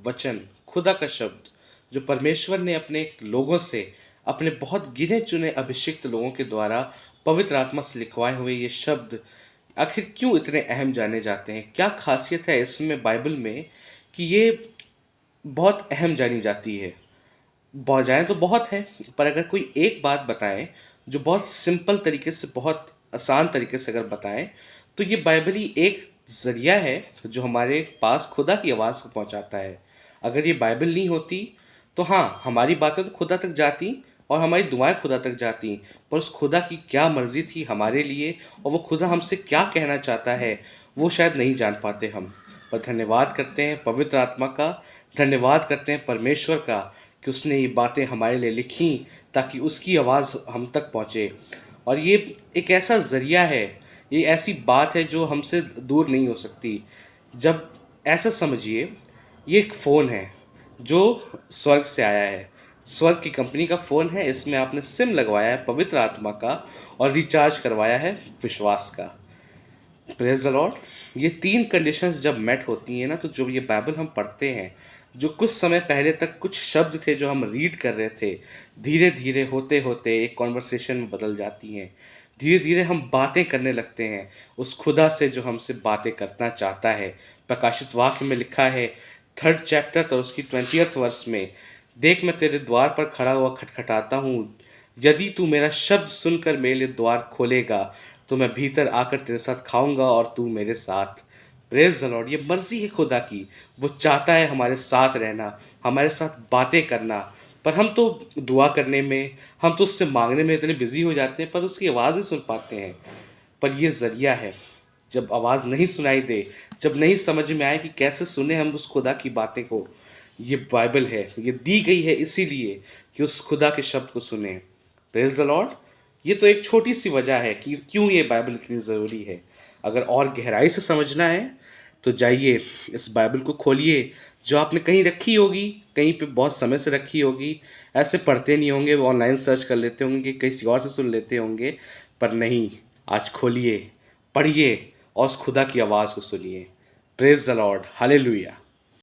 वचन, खुदा का शब्द जो परमेश्वर ने अपने लोगों से, अपने बहुत गिने चुने अभिषिक्त लोगों के द्वारा पवित्र आत्मा से लिखवाए हुए ये शब्द आखिर क्यों इतने अहम जाने जाते हैं? क्या खासियत है इसमें बाइबल में कि ये बहुत अहम जानी जाती है? जाएँ तो बहुत है, पर अगर कोई एक बात बताएँ जो बहुत सिंपल तरीके से, बहुत आसान तरीके से अगर बताएँ, तो ये बाइबल ही एक ज़रिया है जो हमारे पास खुदा की आवाज़ को पहुँचाता है। अगर ये बाइबल नहीं होती तो हाँ, हमारी बातें तो खुदा तक जाती और हमारी दुआएँ खुदा तक जाती, पर उस खुदा की क्या मर्ज़ी थी हमारे लिए और वो खुदा हमसे क्या कहना चाहता है, वो शायद नहीं जान पाते हम। पर धन्यवाद करते हैं पवित्र आत्मा का, धन्यवाद करते हैं परमेश्वर का कि उसने ये बातें हमारे लिए लिखी ताकि उसकी आवाज़ हम तक पहुँचे। और ये एक ऐसा ज़रिया है, ये ऐसी बात है जो हमसे दूर नहीं हो सकती। जब ऐसा समझिए, ये एक फ़ोन है जो स्वर्ग से आया है, स्वर्ग की कंपनी का फ़ोन है। इसमें आपने सिम लगवाया है पवित्र आत्मा का और रिचार्ज करवाया है विश्वास का। Praise the Lord. ये तीन कंडीशंस जब मेट होती हैं ना, तो जो ये बाइबल हम पढ़ते हैं, जो कुछ समय पहले तक कुछ शब्द थे जो हम रीड कर रहे थे, धीरे धीरे होते होते एक कॉन्वर्सेशन में बदल जाती हैं। धीरे धीरे हम बातें करने लगते हैं उस खुदा से जो हमसे बातें करना चाहता है। प्रकाशित वाक्य में लिखा है 3rd चैप्टर और उसकी 20th वर्स में, देख मैं तेरे द्वार पर खड़ा हुआ खटखटाता हूँ, यदि तू मेरा शब्द सुनकर मेरे लिए द्वार खोलेगा तो मैं भीतर आकर तेरे साथ खाऊंगा और तू मेरे साथ। Praise the Lord. ये मर्जी है खुदा की, वो चाहता है हमारे साथ रहना, हमारे साथ बातें करना। पर हम तो दुआ करने में, हम तो उससे मांगने में इतने बिजी हो जाते हैं पर उसकी आवाज़ ही सुन पाते हैं। पर ये ज़रिया है, जब आवाज़ नहीं सुनाई दे, जब नहीं समझ में आए कि कैसे सुने हम उस खुदा की बातें को, ये बाइबल है, ये दी गई है इसीलिए कि उस खुदा के शब्द को सुने। Praise the Lord. ये तो एक छोटी सी वजह है कि क्यों ये बाइबल इतनी ज़रूरी है। अगर और गहराई से समझना है तो जाइए इस बाइबल को खोलिए, जो आपने कहीं रखी होगी, कहीं पे बहुत समय से रखी होगी। ऐसे पढ़ते नहीं होंगे, ऑनलाइन सर्च कर लेते होंगे कि किसी और से सुन लेते होंगे, पर नहीं, आज खोलिए, पढ़िए और उस खुदा की आवाज़ को सुनिए। Praise the Lord, hallelujah.